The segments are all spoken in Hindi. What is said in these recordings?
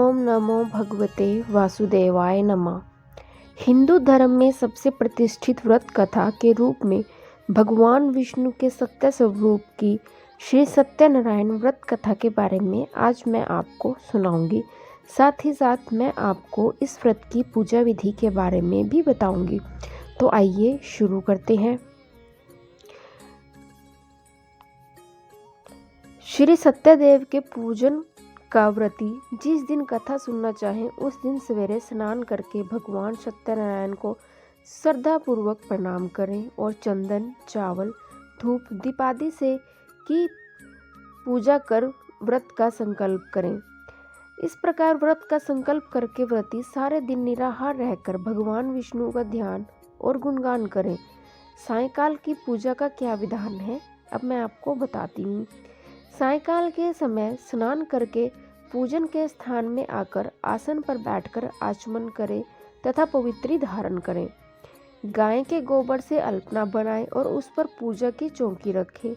ओम नमो भगवते वासुदेवाय नमः। हिंदू धर्म में सबसे प्रतिष्ठित व्रत कथा के रूप में भगवान विष्णु के सत्य स्वरूप की श्री सत्यनारायण व्रत कथा के बारे में आज मैं आपको सुनाऊंगी। साथ ही साथ मैं आपको इस व्रत की पूजा विधि के बारे में भी बताऊंगी। तो आइए शुरू करते हैं। श्री सत्यदेव के पूजन का व्रती जिस दिन कथा सुनना चाहें उस दिन सवेरे स्नान करके भगवान सत्यनारायण को श्रद्धापूर्वक प्रणाम करें और चंदन, चावल, धूप, दीप आदि से की पूजा कर व्रत का संकल्प करें। इस प्रकार व्रत का संकल्प करके व्रती सारे दिन निराहार रहकर भगवान विष्णु का ध्यान और गुणगान करें। सायंकाल की पूजा का क्या विधान है, अब मैं आपको बताती हूँ। सायंकाल के समय स्नान करके पूजन के स्थान में आकर आसन पर बैठकर आचमन करें तथा पवित्री धारण करें। गाय के गोबर से अल्पना बनाएं और उस पर पूजा की चौकी रखें।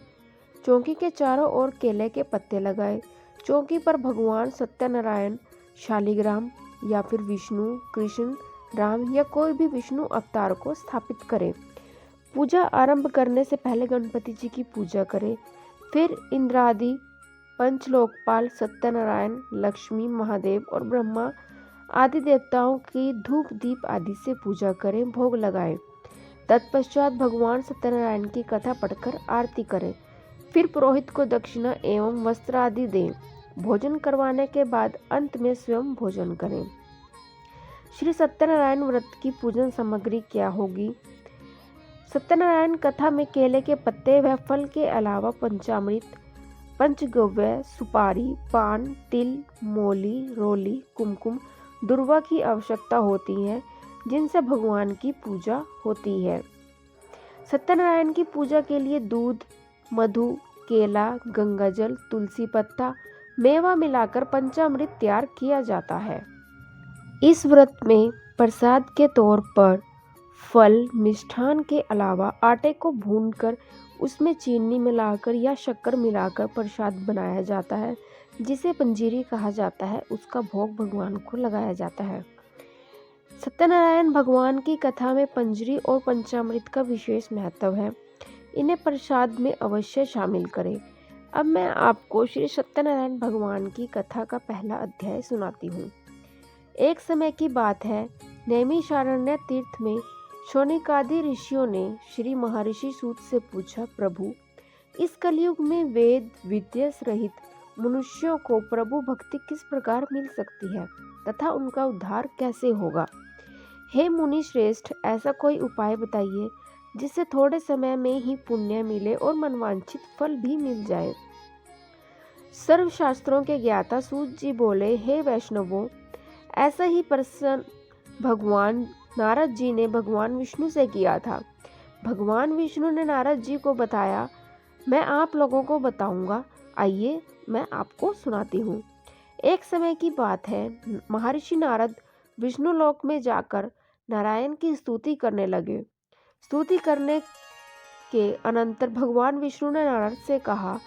चौकी के चारों ओर केले के पत्ते लगाएं। चौकी पर भगवान सत्यनारायण, शालिग्राम या फिर विष्णु, कृष्ण, राम या कोई भी विष्णु अवतार को स्थापित करें। पूजा आरंभ करने से पहले गणपति जी की पूजा करें। फिर इंद्रादि, पंचलोकपाल, सत्यनारायण, लक्ष्मी, महादेव और ब्रह्मा आदि देवताओं की धूप दीप आदि से पूजा करें, भोग लगाएं। तत्पश्चात भगवान सत्यनारायण की कथा पढ़कर आरती करें। फिर पुरोहित को दक्षिणा एवं वस्त्र आदि दें। भोजन करवाने के बाद अंत में स्वयं भोजन करें। श्री सत्यनारायण व्रत की पूजन सामग्री क्या होगी? सत्यनारायण कथा में केले के पत्ते व फल के अलावा पंचामृत, पंचगव्य, सुपारी, पान, तिल, मोली, रोली, कुमकुम, दुर्वा की आवश्यकता होती है, जिनसे भगवान की पूजा होती है। सत्यनारायण की पूजा के लिए दूध, मधु, केला, गंगाजल, तुलसी पत्ता, मेवा मिलाकर पंचामृत तैयार किया जाता है। इस व्रत में प्रसाद के तौर पर फल, मिष्ठान के अलावा आटे को भूनकर उसमें चीनी मिलाकर या शक्कर मिलाकर प्रसाद बनाया जाता है, जिसे पंजीरी कहा जाता है। उसका भोग भगवान को लगाया जाता है। सत्यनारायण भगवान की कथा में पंजरी और पंचामृत का विशेष महत्व है। इन्हें प्रसाद में अवश्य शामिल करें। अब मैं आपको श्री सत्यनारायण भगवान की कथा का पहला अध्याय सुनाती हूँ। एक समय की बात है, नैमिषारण्य तीर्थ में शौनकादि ऋषियों ने श्री महर्षि सूत से पूछा, प्रभु, इस कलयुग में वेद विद्या रहित मनुष्यों को प्रभु भक्ति किस प्रकार मिल सकती है तथा उनका उद्धार कैसे होगा? हे मुनि श्रेष्ठ, ऐसा कोई उपाय बताइए जिससे थोड़े समय में ही पुण्य मिले और मनवांछित फल भी मिल जाए। सर्वशास्त्रों के ज्ञाता सूत जी बोले, हे वैष्णवों, ऐसा ही प्रश्न भगवान नारद जी ने भगवान विष्णु से किया था। भगवान विष्णु ने नारद जी को बताया, मैं आप लोगों को बताऊंगा। आइए मैं आपको सुनाती हूँ। एक समय की बात है, महर्षि नारद विष्णु लोक में जाकर नारायण की स्तुति करने लगे। स्तुति करने के अनंतर भगवान विष्णु ने नारद से कहा,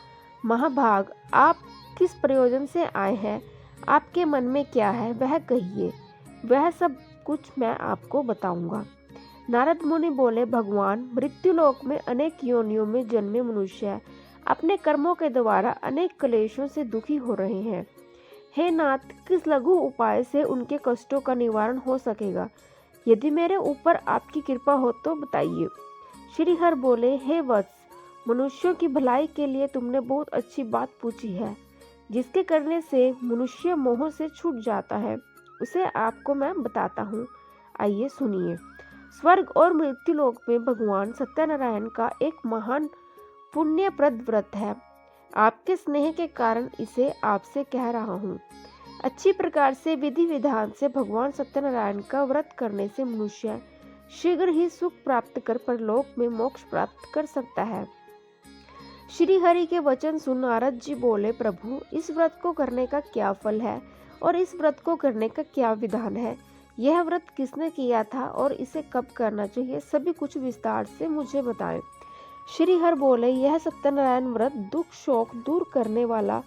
महाभाग, आप किस प्रयोजन से आए हैं? आपके मन में क्या है वह कहिए, वह सब कुछ मैं आपको बताऊंगा। नारद मुनि बोले, भगवान, मृत्यु लोक में अनेक योनियों में जन्मे मनुष्य अपने कर्मों के द्वारा अनेक क्लेशों से दुखी हो रहे हैं। हे नाथ, किस लघु उपाय से उनके कष्टों का निवारण हो सकेगा? यदि मेरे ऊपर आपकी कृपा हो तो बताइए। श्री हर बोले, हे वत्स, मनुष्यों की भलाई के लिए तुमने बहुत अच्छी बात पूछी है। जिसके करने से मनुष्य मोह से छूट जाता है, उसे आपको मैं बताता हूँ। आइए सुनिए। स्वर्ग और मृत्यु लोक में भगवान सत्यनारायण का एक महान पुण्यप्रद व्रत है। आपके स्नेह के कारण इसे आपसे कह रहा हूँ। अच्छी प्रकार से विधि विधान से भगवान सत्यनारायण का व्रत करने से मनुष्य शीघ्र ही सुख प्राप्त कर परलोक में मोक्ष प्राप्त कर सकता है। श्री हरि के वचन सुन नारद जी बोले, प्रभु, इस व्रत को करने का क्या फल है और इस व्रत को करने का क्या विधान है? यह व्रत किसने किया था और इसे कब करना चाहिए? सभी कुछ विस्तार से मुझे बताएं। श्री हर बोले, यह सत्यनारायण व्रत दुख शोक दूर करने वाला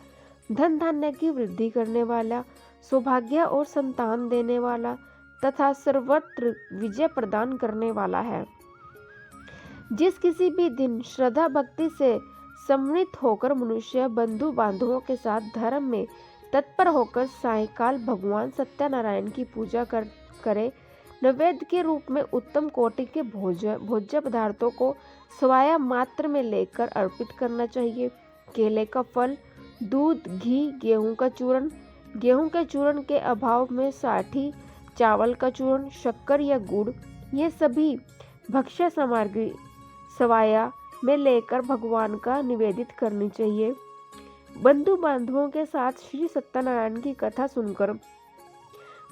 धन धान्य की वृद्धि करने वाला, सौभाग्य और संतान देने वाला तथा सर्वत्र विजय प्रदान करने वाला है। जिस किसी भी दिन श्रद्धा भक्ति से सम्मिलित होकर मनुष्य बंधु बांधवों के साथ धर्म में तत्पर होकर सायंकाल भगवान सत्यनारायण की पूजा करे, नैवेद्य के रूप में उत्तम कोटि के भोज्य पदार्थों को स्वाया मात्र में लेकर अर्पित करना चाहिए। केले का फल, दूध, घी, गेहूं का चूर्ण, गेहूं के चूर्ण के अभाव में साठी, चावल का चूर्ण, शक्कर या गुड़, ये सभी भक्ष्य सामग्री स्वाया में लेकर भगवान का निवेदित करनी चाहिए। बंधु बांधवों के साथ श्री सत्यनारायण की कथा सुनकर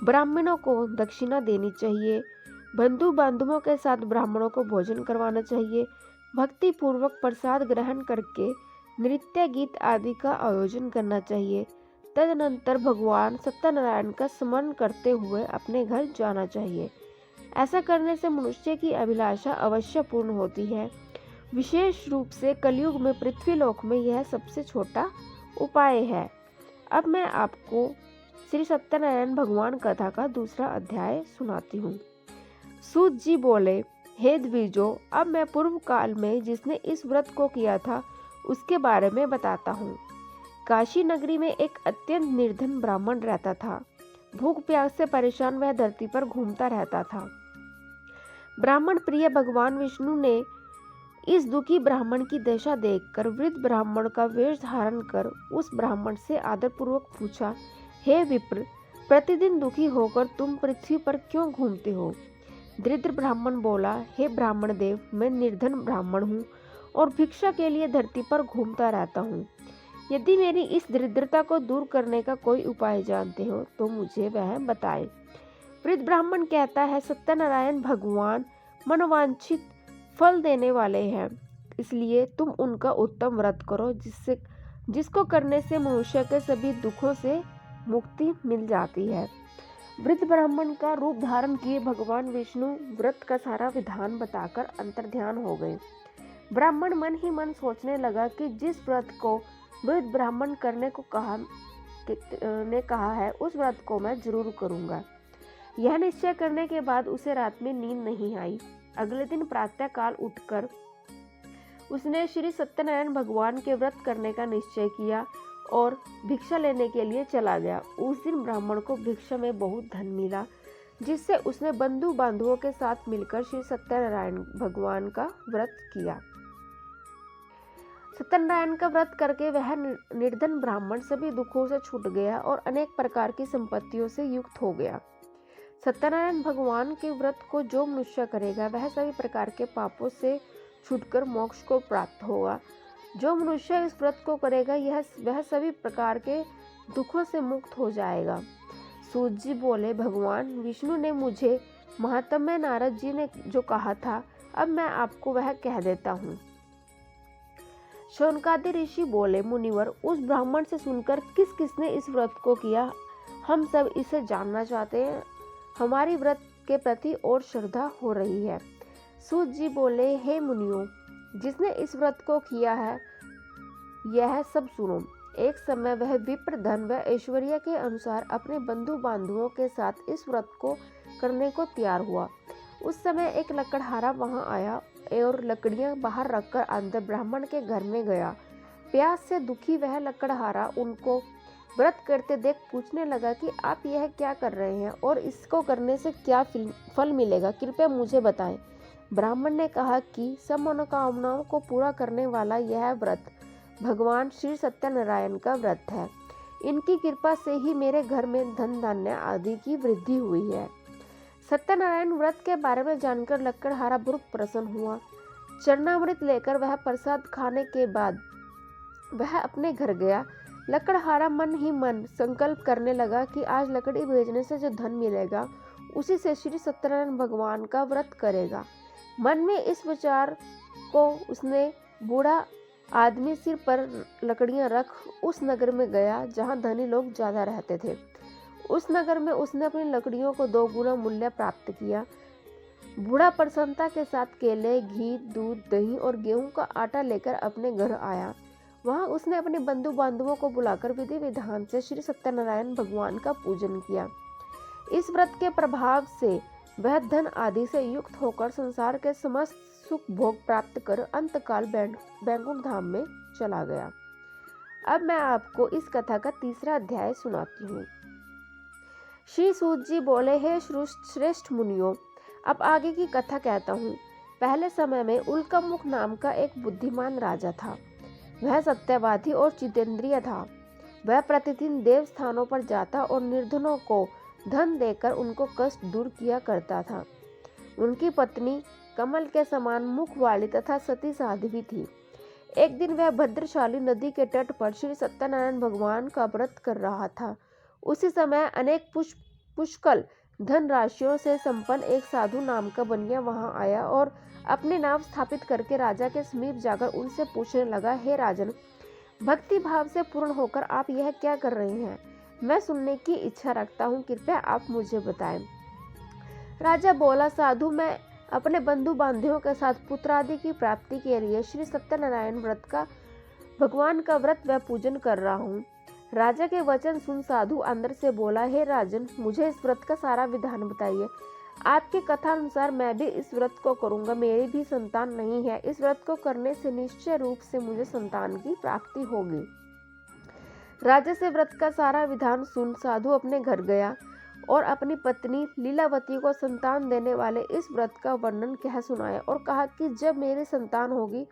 ब्राह्मणों को दक्षिणा देनी चाहिए। बंधु बांधवों के साथ ब्राह्मणों को भोजन करवाना चाहिए। भक्ति पूर्वक प्रसाद ग्रहण करके नृत्य गीत आदि का आयोजन करना चाहिए। तदनंतर भगवान सत्यनारायण का स्मरण करते हुए अपने घर जाना चाहिए। ऐसा करने से मनुष्य की अभिलाषा अवश्य पूर्ण होती है। विशेष रूप से कलयुग में पृथ्वीलोक में यह सबसे छोटा उपाय है। अब मैं आपको श्री सत्यनारायण भगवान कथा का दूसरा अध्याय सुनाती हूँ। सूत जी बोले, हे द्विजों, अब मैं पूर्व काल में जिसने इस व्रत को किया था उसके बारे में बताता हूँ। काशी नगरी में एक अत्यंत निर्धन ब्राह्मण रहता था। भूख प्यास से परेशान वह धरती पर घूमता रहता था। ब्राह्मण प्रिय भगवान विष्णु ने इस दुखी ब्राह्मण की दशा देखकर वृद्ध ब्राह्मण का वेश धारण कर उस ब्राह्मण से आदरपूर्वक पूछा, हे विप्र, प्रतिदिन दुखी होकर तुम पृथ्वी पर क्यों घूमते हो? दरिद्र ब्राह्मण बोला, हे ब्राह्मण देव, मैं निर्धन ब्राह्मण हूँ और भिक्षा के लिए धरती पर घूमता रहता हूँ। यदि मेरी इस दरिद्रता को दूर करने का कोई उपाय जानते हो तो मुझे वह बताएं। वृद्ध ब्राह्मण कहता है, सत्यनारायण भगवान मनोवांछित फल देने वाले हैं, इसलिए तुम उनका उत्तम व्रत करो जिसको करने से मनुष्य के सभी दुखों से मुक्ति मिल जाती है। वृद्ध ब्राह्मण का रूप धारण किए भगवान विष्णु व्रत का सारा विधान बताकर अंतर्ध्यान हो गए। ब्राह्मण मन ही मन सोचने लगा कि जिस व्रत को वृद्ध ब्राह्मण करने को कहा है उस व्रत को मैं जरूर करूंगा। यह निश्चय करने के बाद उसे रात में नींद नहीं आई। अगले दिन प्रातः काल उठकर उसने श्री सत्यनारायण भगवान के व्रत करने का निश्चय किया और भिक्षा लेने के लिए चला गया। उस दिन ब्राह्मण को भिक्षा में बहुत धन मिला, जिससे उसने बंधु बांधवों के साथ मिलकर श्री सत्यनारायण भगवान का व्रत किया। सत्यनारायण का व्रत करके वह निर्धन ब्राह्मण सभी दुखों से छूट गया और अनेक प्रकार की संपत्तियों से युक्त हो गया। सत्यनारायण भगवान के व्रत को जो मनुष्य करेगा वह सभी प्रकार के पापों से छूटकर मोक्ष को प्राप्त होगा। जो मनुष्य इस व्रत को करेगा वह सभी प्रकार के दुखों से मुक्त हो जाएगा। सूत जी बोले, भगवान विष्णु ने मुझे महात्म्य नारद जी ने जो कहा था, अब मैं आपको वह कह देता हूँ। शौनकादि ऋषि बोले, मुनिवर, उस ब्राह्मण से सुनकर किस किसने इस व्रत को किया, हम सब इसे जानना चाहते हैं। हमारी व्रत के प्रति और श्रद्धा हो रही है। सूत जी बोले, हे मुनियों, जिसने इस व्रत को किया है यह सब सुनो। एक समय वह विप्र धन व ऐश्वर्य के अनुसार अपने बंधु बांधवों के साथ इस व्रत को करने को तैयार हुआ। उस समय एक लकड़हारा वहां आया और लकड़ियां बाहर रखकर अंदर ब्राह्मण के घर में गया। प्यास से दुखी वह लकड़हारा उनको व्रत करते देख पूछने लगा कि आप यह क्या कर रहे हैं और इसको करने से क्या फल मिलेगा, कृपया मुझे बताएं। ब्राह्मण ने कहा कि सब मनोकामनाओं को पूरा करने वाला यह व्रत भगवान श्री सत्यनारायण का व्रत है। इनकी कृपा से ही मेरे घर में धन धान्य आदि की वृद्धि हुई है। सत्यनारायण व्रत के बारे में जानकर लकड़हारा बहुत प्रसन्न हुआ। चरणामृत लेकर वह प्रसाद खाने के बाद वह अपने घर गया। लकड़हारा मन ही मन संकल्प करने लगा कि आज लकड़ी बेचने से जो धन मिलेगा उसी से श्री सत्यनारायण भगवान का व्रत करेगा। मन में इस विचार को उसने बूढ़ा आदमी सिर पर लकड़ियां रख उस नगर में गया जहां धनी लोग ज्यादा रहते थे। उस नगर में उसने अपनी लकड़ियों को 2 गुना मूल्य प्राप्त किया। बूढ़ा प्रसन्नता के साथ केले, घी, दूध, दही और गेहूं का आटा लेकर अपने घर आया। वहां उसने अपने बंधु बांधवों को बुलाकर विधि विधान से श्री सत्यनारायण भगवान का पूजन किया। इस व्रत के प्रभाव से वह धन आदि से युक्त होकर संसार के समस्त सुख भोग प्राप्त कर अंतकाल बैकुंठ धाम में चला गया। अब मैं आपको इस कथा का तीसरा अध्याय सुनाती हूँ। श्री सूत जी बोले, हे श्रेष्ठ मुनियों, अब आगे की कथा कहता हूँ। पहले समय में उल्कामुख नाम का एक बुद्धिमान राजा था। वह सत्यवादी और जितेंद्रिय था। वह प्रतिदिन देव स्थानों पर जाता और निर्धनों को धन देकर उनको कष्ट दूर किया करता था। उनकी पत्नी कमल के समान मुख वाली तथा सती साध्वी थी। एक दिन वह भद्रशाली नदी के तट पर श्री सत्यनारायण भगवान का व्रत कर रहा था। उसी समय अनेक पुष्कल धन राशियों से संपन्न एक साधु नाम का बनिया वहां आया और अपने नाम स्थापित करके राजा के समीप जाकर उनसे पूछने लगा, हे राजन, भक्ति भाव से पूर्ण होकर आप यह क्या कर रहे हैं? मैं सुनने की इच्छा रखता हूँ, कृपया आप मुझे बताएं। राजा बोला, साधु, मैं अपने बंधु बांधवों के साथ पुत्रादि की प्राप्ति के लिए श्री सत्यनारायण भगवान का व्रत व पूजन कर रहा हूँ। राजा के वचन सुन साधु अंदर से बोला, हे राजन, मुझे इस व्रत का सारा विधान बताइए। आपकी कथा अनुसार मैं भी इस व्रत को करूंगा। मेरी भी संतान नहीं है। इस व्रत को करने से निश्चय रूप से मुझे संतान की प्राप्ति होगी। राजा से व्रत का सारा विधान सुन साधु अपने घर गया और अपनी पत्नी लीलावती को संतान देने वाले इस व्रत का वर्णन कह सुनाया और कहा कि जब मेरी संतान होगी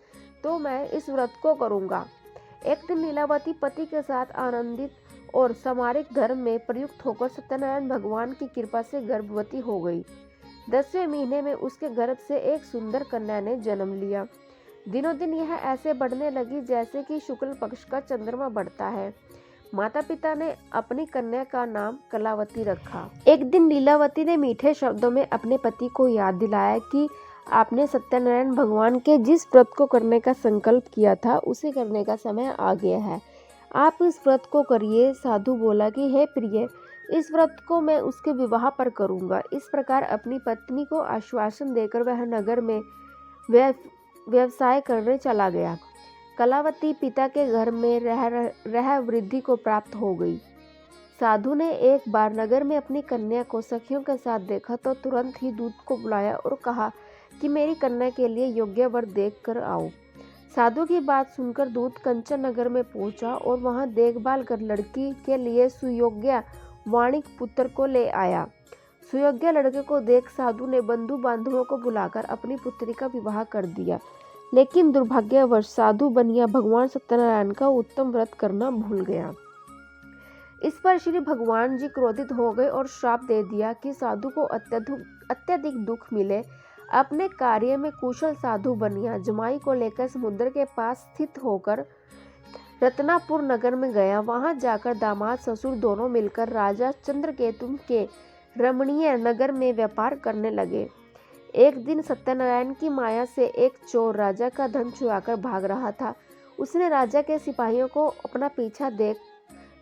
तो मैं इस व्रत को करूंगा। एक दिन लीलावती पति के साथ आनंदित और सामरिक धर्म में प्रयुक्त होकर सत्यनारायण भगवान की कृपा से गर्भवती हो गई। 10वें महीने में उसके गर्भ से एक सुंदर कन्या ने जन्म लिया। दिनों दिन यह ऐसे बढ़ने लगी जैसे कि शुक्ल पक्ष का चंद्रमा बढ़ता है। माता पिता ने अपनी कन्या का नाम कलावती रखा। एक दिन लीलावती ने मीठे शब्दों में अपने पति को याद दिलाया कि आपने सत्यनारायण भगवान के जिस व्रत को करने का संकल्प किया था उसे करने का समय आ गया है। आप इस व्रत को करिए। साधु बोला कि हे प्रिय, इस व्रत को मैं उसके विवाह पर करूंगा। इस प्रकार अपनी पत्नी को आश्वासन देकर वह नगर में व्यवसाय करने चला गया। कलावती पिता के घर में रह वृद्धि को प्राप्त हो गई। साधु ने एक बार नगर में अपनी कन्या को सखियों के साथ देखा तो तुरंत ही दूत को बुलाया और कहा कि मेरी कन्या के लिए योग्य वर देख कर आओ। साधु की बात सुनकर दूत कंचन नगर में पहुंचा और वहां देखभाल कर लड़की के लिए सुयोग्य वाणिक पुत्र को ले आया। सुयोग्य लड़के को देख साधु ने बंधु बांधवों को बुलाकर अपनी पुत्री का विवाह कर दिया। लेकिन दुर्भाग्यवश साधु बनिया भगवान सत्यनारायण का उत्तम व्रत करना भूल गया। इस पर श्री भगवान जी क्रोधित हो गए और श्राप दे दिया कि साधु को अत्यधिक दुख मिले। अपने कार्य में कुशल साधु बनिया जमाई को लेकर समुद्र के पास स्थित होकर रत्नापुर नगर में गया। वहां जाकर दामाद ससुर दोनों मिलकर राजा चंद्रकेतु के रमणीय नगर में व्यापार करने लगे। एक दिन सत्यनारायण की माया से एक चोर राजा का धन चुराकर भाग रहा था। उसने राजा के सिपाहियों को अपना पीछा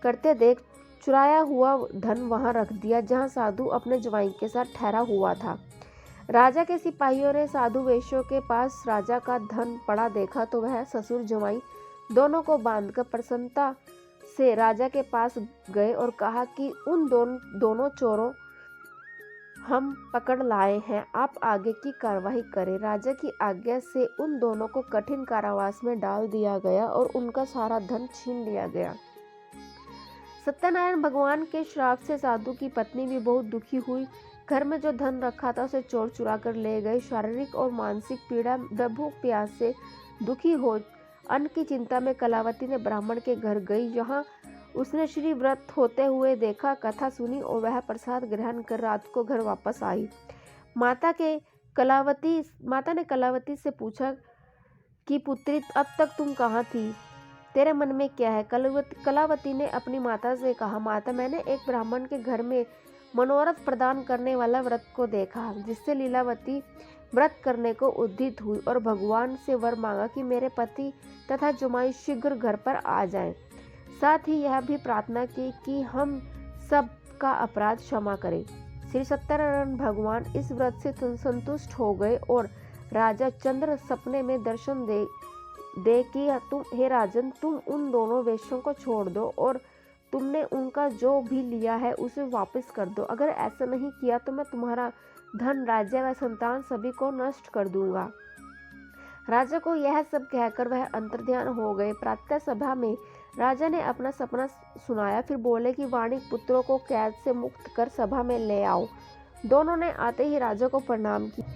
करते देख चुराया हुआ धन वहां रख दिया जहां साधु अपने जवाई के साथ ठहरा हुआ था। राजा के सिपाहियों ने साधु वेश्यों के पास राजा का धन पड़ा देखा तो वह ससुर जवाई दोनों को बांधकर प्रसन्नता से राजा के पास गए और कहा कि उन दोनों चोरों हम पकड़ लाए हैं, आप आगे की कार्रवाई करें। राजा की आज्ञा से उन दोनों को कठिन कारावास में डाल दिया गया और उनका सारा धन छीन लिया गया। सत्यनारायण भगवान के श्राप से साधु की पत्नी भी बहुत दुखी हुई। घर में जो धन रखा था उसे चोर चुरा कर ले गए। शारीरिक और मानसिक पीड़ा व भूख प्यास से दुखी हो अन्न की चिंता में कलावती ने ब्राह्मण के घर गई। यहाँ उसने श्री व्रत होते हुए देखा, कथा सुनी और वह प्रसाद ग्रहण कर रात को घर वापस आई। माता ने कलावती से पूछा कि पुत्री, अब तक तुम कहाँ थी? तेरे मन में क्या है? कलावती ने अपनी माता से कहा, माता, मैंने एक ब्राह्मण के घर में मनोरथ प्रदान करने वाला व्रत को देखा, जिससे लीलावती व्रत करने को उद्यत हुई और भगवान से वर मांगा कि मेरे पति तथा जमाई शीघ्र घर पर आ जाएं। साथ ही यह भी प्रार्थना की कि हम सब का अपराध क्षमा करें। श्री सत्यनारायण भगवान इस व्रत से संतुष्ट हो गए और राजा चंद्र सपने में दर्शन दे कि हे राजन, तुम उन दोनों वेश्यों को छोड़ दो और तुमने उनका जो भी लिया है उसे वापस कर दो। अगर ऐसा नहीं किया तो मैं तुम्हारा धन, राज्य व संतान सभी को नष्ट कर दूंगा। राजा को यह सब कहकर वह अंतर्ध्यान हो गए। प्रातः सभा में राजा ने अपना सपना सुनाया। फिर बोले कि वाणिक पुत्रों को कैद से मुक्त कर सभा में ले आओ। दोनों ने आते ही राजा को प्रणाम किया।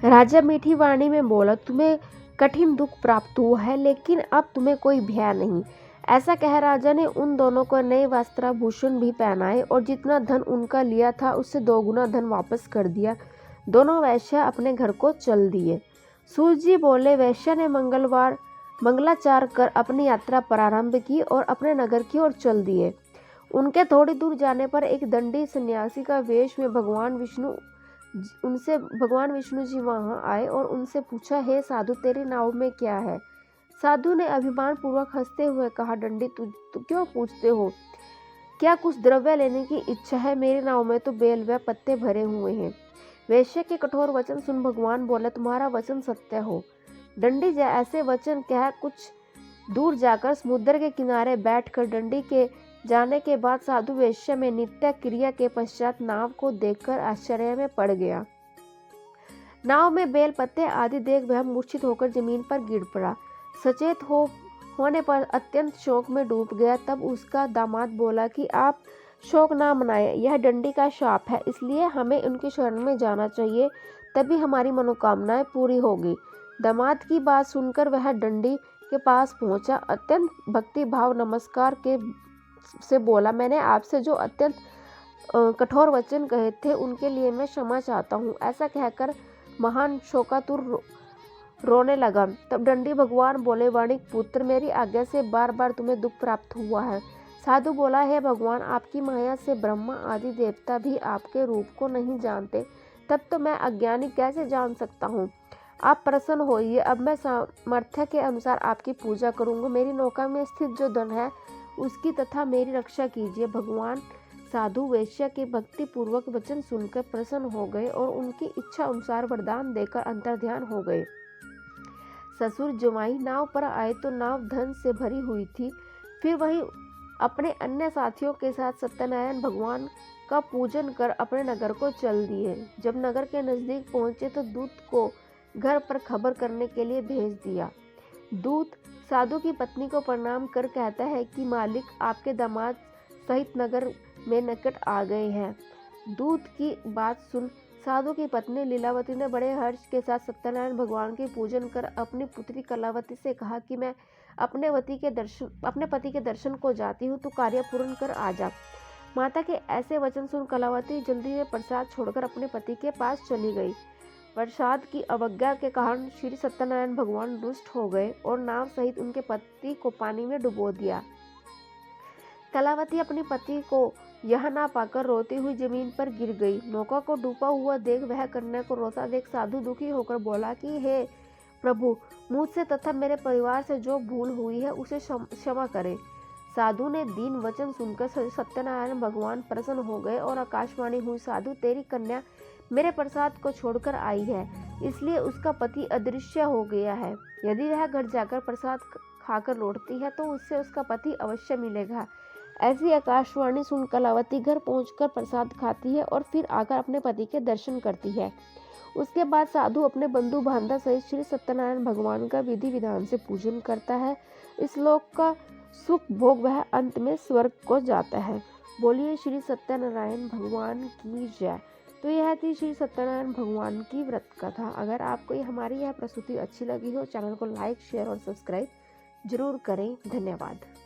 राजा मीठी वाणी में बोला, तुम्हें कठिन दुख प्राप्त हुआ है, लेकिन अब तुम्हें कोई भय नहीं। ऐसा कह राजा ने उन दोनों को नए वस्त्राभूषण भी पहनाए और जितना धन उनका लिया था उससे 2 गुना धन वापस कर दिया। दोनों वैश्य अपने घर को चल दिए। सूर्य जी बोले, वैश्य ने मंगलाचार कर अपनी यात्रा प्रारंभ की और अपने नगर की ओर चल दिए। उनके थोड़ी दूर जाने पर एक दंडी सन्यासी का वेश में भगवान विष्णु जी वहां आए और उनसे पूछा, हे साधु, तेरी नाव में क्या है? साधु ने अभिमान पूर्वक हंसते हुए कहा, दंडी, तू क्यों पूछते हो? क्या कुछ द्रव्य लेने की इच्छा है? मेरी नाव में तो बेल व पत्ते भरे हुए हैं। वैश्य के कठोर वचन सुन भगवान बोले, तुम्हारा वचन सत्य हो। दंडी ऐसे वचन कह कुछ दूर जाकर समुद्र के किनारे बैठकर दंडी के जाने के बाद साधु वेश्या में नित्य क्रिया के पश्चात नाव को देखकर आश्चर्य में पड़ गया। नाव में बेल पत्ते आदि देख वह मूर्छित होकर जमीन पर गिर पड़ा। सचेत होने पर अत्यंत शोक में डूब गया। तब उसका दामाद बोला कि आप शोक ना मनाएं, यह दंडी का शाप है, इसलिए हमें उनकी शरण में जाना चाहिए, तभी हमारी मनोकामनाएं पूरी होगी। दामाद की बात सुनकर वह दंडी के पास पहुंचा। अत्यंत भक्ति भाव नमस्कार से बोला, मैंने आपसे जो अत्यंत कठोर वचन कहे थे उनके लिए मैं क्षमा चाहता हूँ। ऐसा कहकर महान शोकातुर रोने लगा। तब दंडी भगवान बोले, वाणिक पुत्र, मेरी आज्ञा से बार बार तुम्हें दुख प्राप्त हुआ है। साधु बोला, हे भगवान, आपकी माया से ब्रह्मा आदि देवता भी आपके रूप को नहीं जानते, तब तो मैं अज्ञानी कैसे जान सकता हूँ। आप प्रसन्न होइए, अब मैं सामर्थ्य के अनुसार आपकी पूजा करूँगा। मेरी नौका में स्थित जो धन है उसकी तथा मेरी रक्षा कीजिए। भगवान साधु वेश्या के भक्ति पूर्वक वचन सुनकर प्रसन्न हो गए और उनकी इच्छा अनुसार वरदान देकर अंतर्ध्यान हो गए। ससुर जमाई नाव पर आए तो नाव धन से भरी हुई थी। फिर वही अपने अन्य साथियों के साथ सत्यनारायण भगवान का पूजन कर अपने नगर को चल दिए। जब नगर के नजदीक पहुंचे तो दूत को घर पर खबर करने के लिए भेज दिया। दूत साधु की पत्नी को प्रणाम कर कहता है कि मालिक आपके दामाद सहित नगर में निकट आ गए हैं। दूत की बात सुन साधु की पत्नी लीलावती ने बड़े हर्ष के साथ सत्यनारायण भगवान के पूजन कर अपनी पुत्री कलावती से कहा कि मैं अपने पति के दर्शन को जाती हूँ, तो कार्य पूर्ण कर आ जा। माता के ऐसे वचन सुन कलावती जल्दी में प्रसाद छोड़कर अपने पति के पास चली गई। प्रसाद की अवज्ञा के कारण श्री सत्यनारायण भगवान रुष्ट हो गए और नाव सहित उनके पति को पानी में डुबो दिया। कलावती अपने पति को यह ना पाकर रोती हुई जमीन पर गिर गई। नौका को डूबा हुआ देख वह कन्या को रोता देख साधु दुखी होकर बोला कि हे प्रभु, मुझसे तथा मेरे परिवार से जो भूल हुई है उसे क्षमा करें। साधु ने दीन वचन सुनकर सत्यनारायण भगवान प्रसन्न हो गए और आकाशवाणी हुई, साधु, तेरी कन्या मेरे प्रसाद को छोड़कर आई है, इसलिए उसका पति अदृश्य हो गया है। यदि वह घर जाकर प्रसाद खाकर लौटती है तो उससे उसका पति अवश्य मिलेगा। ऐसी आकाशवाणी सुन कलावती घर पहुंचकर प्रसाद खाती है और फिर आकर अपने पति के दर्शन करती है। उसके बाद साधु अपने बंधु बांधव सहित श्री सत्यनारायण भगवान का विधि विधान से पूजन करता है। इस लोक का सुख भोग वह अंत में स्वर्ग को जाता है। बोलिए श्री सत्यनारायण भगवान की जय। तो यह थी श्री सत्यनारायण भगवान की व्रत कथा। अगर आपको हमारी यह प्रस्तुति अच्छी लगी हो, चैनल को लाइक, शेयर और सब्सक्राइब जरूर करें। धन्यवाद।